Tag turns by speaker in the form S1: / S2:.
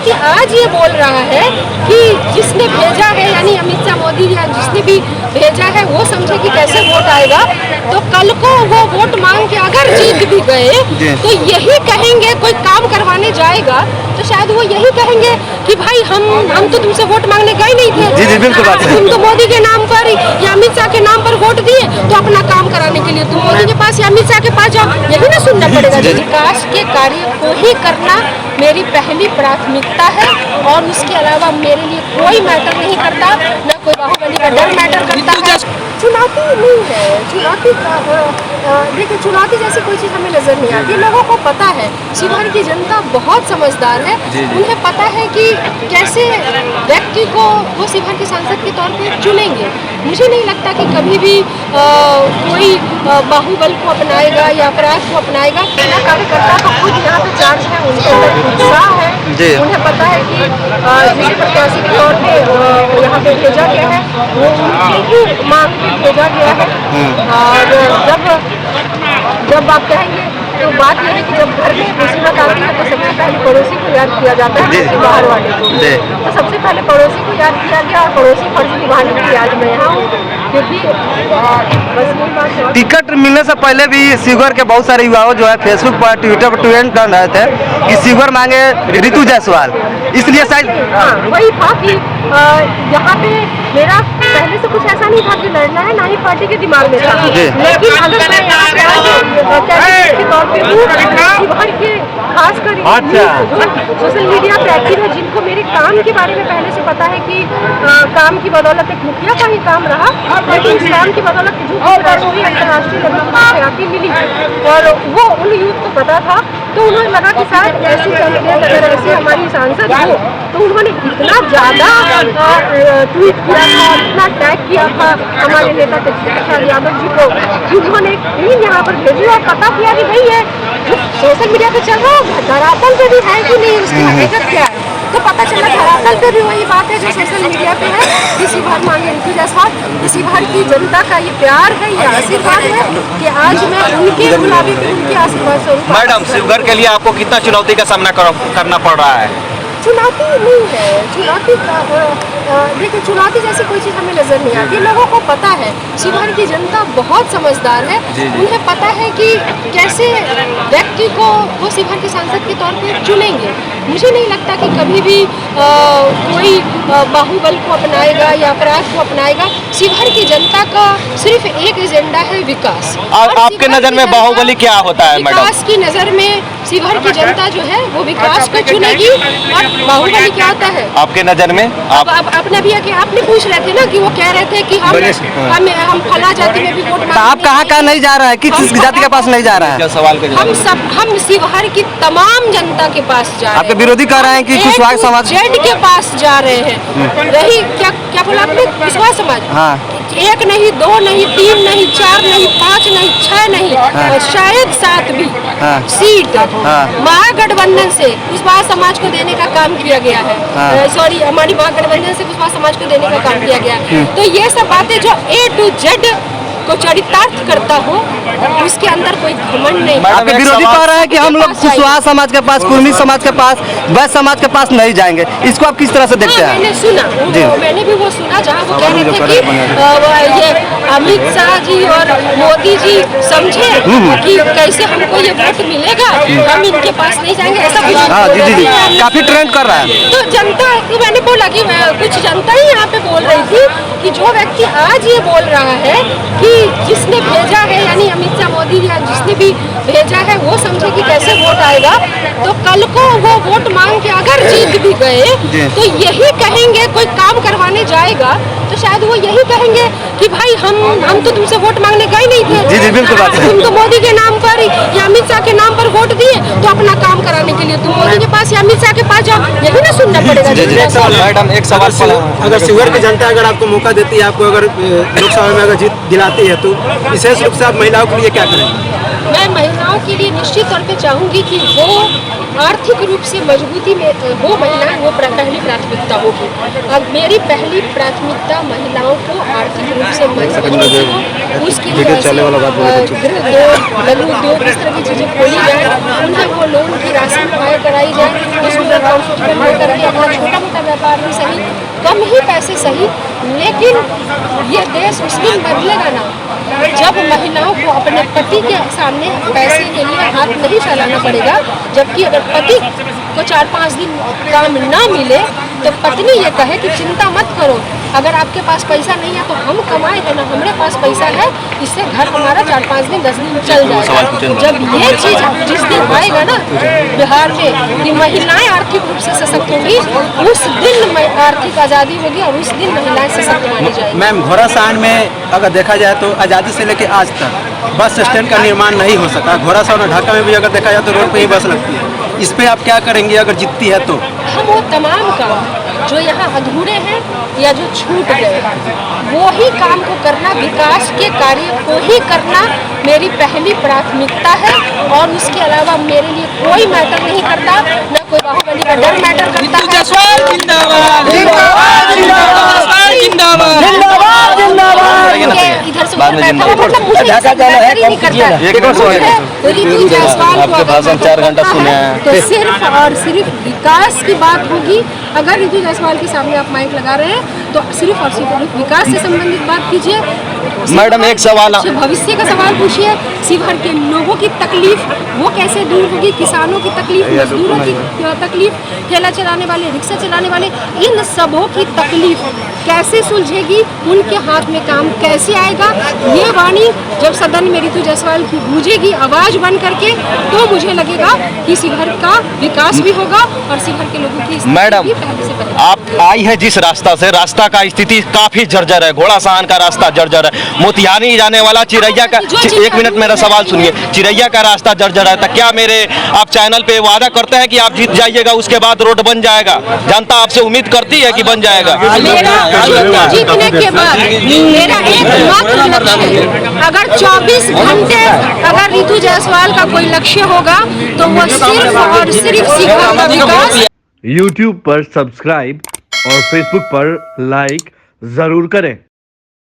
S1: व्यक्ति आज ये बोल रहा है कि जिसने भेजा है यानी अमित शाह मोदी या जिसने भी भेजा है वो समझे कि कैसे वोट आएगा, तो कल को वो वोट मांग के अगर जीत भी गए तो यही कहेंगे, कोई काम करवाने जाएगा तो शायद वो यही कहेंगे कि भाई हम तो तुमसे वोट मांगने गए नहीं थे,
S2: जी बिल्कुल बात है।
S1: तुम तो मोदी के नाम पर या अमित शाह के नाम पर वोट दिए, तो अपना काम कराने के लिए तुम मोदी के पास या अमित शाह के पास जाओ, यही ना सुनना पड़ेगा। विकास के कार्य को ही करना मेरी पहली प्राथमिकता है और उसके अलावा मेरे लिए कोई मैटर नहीं करता, न कोई बाहुबली का डर मैटर करता है। चुनौती नहीं है, चुनौती देखिए चुनौती जैसी कोई चीज़ हमें नजर नहीं आती। लोगों को पता है शिवहर की जनता बहुत समझदार है, उन्हें पता है कि कैसे व्यक्ति को वो शिवहर के सांसद के तौर पे चुनेंगे। मुझे नहीं लगता कि कभी भी कोई बाहुबल को अपनाएगा या अपराध को अपनाएगा। कार्यकर्ता तो खुद यहाँ पे चार्ज है, उनके अंदर उत्साह है, उन्हें पता है कि जिस प्रत्याशी के तौर पे यहाँ पे भेजा गया है वो उनकी मांग भेजा गया है। और जब आप कहेंगे तो बात यह है कि जब घर में मुसीबत आती है तो सबसे पहले पड़ोसी को याद किया जाता है, बाहर वाले को। तो सबसे पहले पड़ोसी को याद किया गया और पड़ोसी फर्ज निभाने के लिए आज मैं यहाँ हूँ, क्योंकि
S2: टिकट मिलने से पहले भी शिवहर के बहुत सारे युवाओं जो है फेसबुक पर ट्विटर पर ट्रेंड कर रहे थे कि शिवहर मांगे ऋतु जायसवाल, इसलिए शायद
S1: वही था कि यहाँ पे मेरा पहले से कुछ ऐसा नहीं था कि लड़ना है, ना ही पार्टी के दिमाग में था। लेकिन अगर मैं यहाँ पे आज के तौर पे हूँ, शिवहर के खासकर सोशल मीडिया पे एक्टिव है, जिनको मेरे काम के बारे में पहले से पता है कि काम की बदौलत एक मुखिया का ही काम रहा, लेकिन इस काम की बदौलत राष्ट्रीय अंतर्राष्ट्रीय लेवल पर ख्याति मिली और वो उन यूथ को पता था। तो उन्होंने लगा कि शायद ऐसी कैंडिडेट अगर ऐसी हमारी सांसद हो, तो उन्होंने इतना ज़्यादा ट्वीट किया था, इतना टैग किया था हमारे नेता तेजस्वी प्रसाद यादव जी को कि उन्होंने टीम यहाँ पर भेजी और पता किया कि भाई ये जो सोशल मीडिया पे चल रहा है धरातल पे भी है कि नहीं, उसकी हकीकत क्या है। तो पता चला धरातल पे भी वही बात है जो सोशल मीडिया पे है कि शिवहर मांगे ऋतु जायसवाल। शिवहर की जनता का ये प्यार है, ये आशीर्वाद है कि आज मैं उनके गुलाबी उनके आशीर्वाद स्वरूप।
S3: मैडम, शिवहर के लिए आपको कितना चुनौती का सामना करना पड़ रहा है?
S1: चुनौती नहीं है, चुनौती देखिए चुनौती जैसी कोई चीज़ हमें नजर नहीं आती। लोगों को पता है शिवहर की जनता बहुत समझदार है, उन्हें पता है कि कैसे व्यक्ति को वो शिवहर के सांसद के तौर पे चुनेंगे। मुझे नहीं लगता कि कभी भी कोई बाहुबल को अपनाएगा या अपराध को अपनाएगा। शिवहर की जनता का सिर्फ एक एजेंडा है, विकास।
S3: आपके नज़र में बाहुबली क्या होता है मैडम?
S1: विकास की नज़र में शिवहर की जनता जो है वो विकास को चुनेगी और बाहुबली क्या होता है
S3: आपके नज़र में?
S1: आपने भी आपने पूछ रहे थे ना कि वो कह रहे थे कि हम फला जाति में भी वोट मांगते हैं।
S2: आप कहाँ नहीं जा रहा है, किस जाति के पास नहीं जा रहा है?
S3: सवाल का
S1: हम शिवहर की तमाम जनता के पास जा रहे हैं।
S2: आपके विरोधी कह रहे हैं कि कुशवाहा समाज
S1: के पास जा रहे हैं। वही क्या बोला आपने? कुशवाहा समाज।
S2: हाँ।
S1: एक नहीं, दो नहीं, तीन नहीं, चार नहीं, पाँच नहीं, छह नहीं, शायद 7 भी सीट महागठबंधन से कुशवाहा समाज को देने का काम किया गया है। सॉरी, हमारी महागठबंधन से कुशवाहा समाज को देने का काम किया गया। तो ये सब बातें जो A to Z को चरितार्थ करता हो, उसके अंदर कोई घमंड नहीं।
S2: आपके विरोधी कह रहे हैं कि हम लोग कुशवाहा समाज के पास, कुर्मी समाज के पास, वैश्य समाज के पास नहीं जाएंगे। इसको आप किस तरह से देखते हैं?
S1: मैंने सुना, मैंने भी वो सुना जहाँ वो कह रहे थे कि ये अमित शाह जी और मोदी जी समझे कि कैसे हमको ये वोट मिलेगा, हम इनके पास नहीं जाएंगे, ऐसा कुछ।
S2: जी काफी ट्रेंड कर रहा है।
S1: तो जनता, मैंने बोला कि कुछ जनता ही यहाँ पे बोल रही थी कि जो व्यक्ति आज ये बोल रहा है कि जिसने भेजा है यानी अमित शाह मोदी या जिसने भी भेजा है वो समझे कि कैसे वोट आएगा, तो कल को वो वोट मांग के अगर जीत भी गए तो यही कहेंगे, कोई काम करवाने जाएगा तो शायद वो यही कहेंगे कि भाई हम तो तुमसे वोट मांगने गए नहीं थे,
S2: जी बिल्कुल बात है।
S1: तुम तो मोदी के नाम पर या अमित शाह के नाम पर वोट दिए, तो अपना काम कराने के लिए तुम मोदी के पास या अमित शाह के पास जाओ, यही ना सुनना पड़ेगा।
S3: मैडम, एक सवाल,
S4: अगर शिवहर की जनता अगर आपको मौका देती है, आपको अगर लोकसभा में अगर जीत दिलाती है, तो विशेष रूप से आप महिलाओं के लिए क्या करेंगे?
S1: मैं महिलाओं के लिए निश्चित तौर पे चाहूँगी कि वो आर्थिक रूप से मजबूती में वो महिलाएं, वो पहली प्राथमिकता होगी। अब मेरी पहली प्राथमिकता महिलाओं को आर्थिक रूप से मजबूत हो, उसके लिए लघु उद्योग इस तरह की चीज़ें खोली जाए, उन्हें वो लोन की राशि मुहैया कराई जाए, उसमें करके कम ही पैसे सही, लेकिन ये देश उस दिन बदलेगा ना जब महिलाओं को अपने पति के सामने पैसे के लिए हाथ नहीं फैलाना पड़ेगा। जबकि अगर पति को 4-5 दिन काम ना मिले तो पत्नी ये कहे कि चिंता मत करो, अगर आपके पास पैसा नहीं है तो हम कमाए हैं ना, हमारे पास पैसा है, इससे घर हमारा 4-5 दिन 10 दिन चल जाएगा। जब ये चीज़ जिस दिन आएगा ना बिहार में कि महिलाएं आर्थिक रूप से सशक्त होंगी, उस दिन आर्थिक आज़ादी होगी और उस दिन महिलाएं सशक्त मानी जाएगी।
S4: मैम, घोड़ासहन में अगर देखा जाए तो आज़ादी से लेकर आज तक बस स्टैंड का निर्माण नहीं हो सका। घोड़ासहन और ढाका में भी अगर देखा जाए तो रोड पे ही बस लगती है। इस पे आप क्या करेंगे अगर जीतती है तो?
S1: हम वो तमाम काम जो यहाँ अधूरे हैं या जो छूट गए वो ही काम को करना, विकास के कार्य को ही करना मेरी पहली प्राथमिकता है। और उसके अलावा मेरे लिए कोई मैटर नहीं करता, न कोई बाहुबली का डर मैटर करता है। इधर से उधर बैठा हुआ मतलब मुझे मैटर ही नहीं करता। ऋतु जायसवाल को भाषण 4 घंटा सुने हैं तो सिर्फ और सिर्फ विकास की बात होगी। अगर ऋतु जायसवाल के सामने आप माइक लगा रहे हैं तो सिर्फ और सिर्फ विकास से संबंधित बात कीजिए।
S3: मैडम, एक सवाल,
S1: भविष्य का सवाल पूछिए। शिवहर के लोगों की तकलीफ वो कैसे दूर होगी, किसानों की तकलीफ, मजदूरों की तकलीफ, ठेला चलाने वाले, रिक्शा चलाने वाले, इन सबों की तकलीफ कैसे सुलझेगी, उनके हाथ में काम कैसे आएगा, ये वाणी जब सदन में ऋतु जायसवाल की गूंजेगी आवाज बन करके तो मुझे लगेगा कि शिवहर का विकास भी होगा और शिवहर के लोगों की
S3: मैडम, आप आई है जिस रास्ता से, रास्ता का स्थिति काफी जर्जर है। घोड़ासहन का रास्ता जर्जर है, मोतिहारी जाने वाला चिरैया का, एक मिनट मेरा सवाल सुनिए, चिरैया का रास्ता जर्जर है। तो क्या मेरे आप चैनल पे वादा करते हैं कि आप जीत जाइएगा उसके बाद रोड बन जाएगा? जनता आपसे उम्मीद करती है कि बन जाएगा।
S1: जीतने के बाद मेरा एकमात्र लक्ष्य है, अगर 24 घंटे अगर ऋतु जायसवाल का कोई लक्ष्य होगा तो वो सिर्फ और सिर्फ शिवहर का विकास।
S5: YouTube पर सब्सक्राइब और Facebook पर लाइक जरूर करें।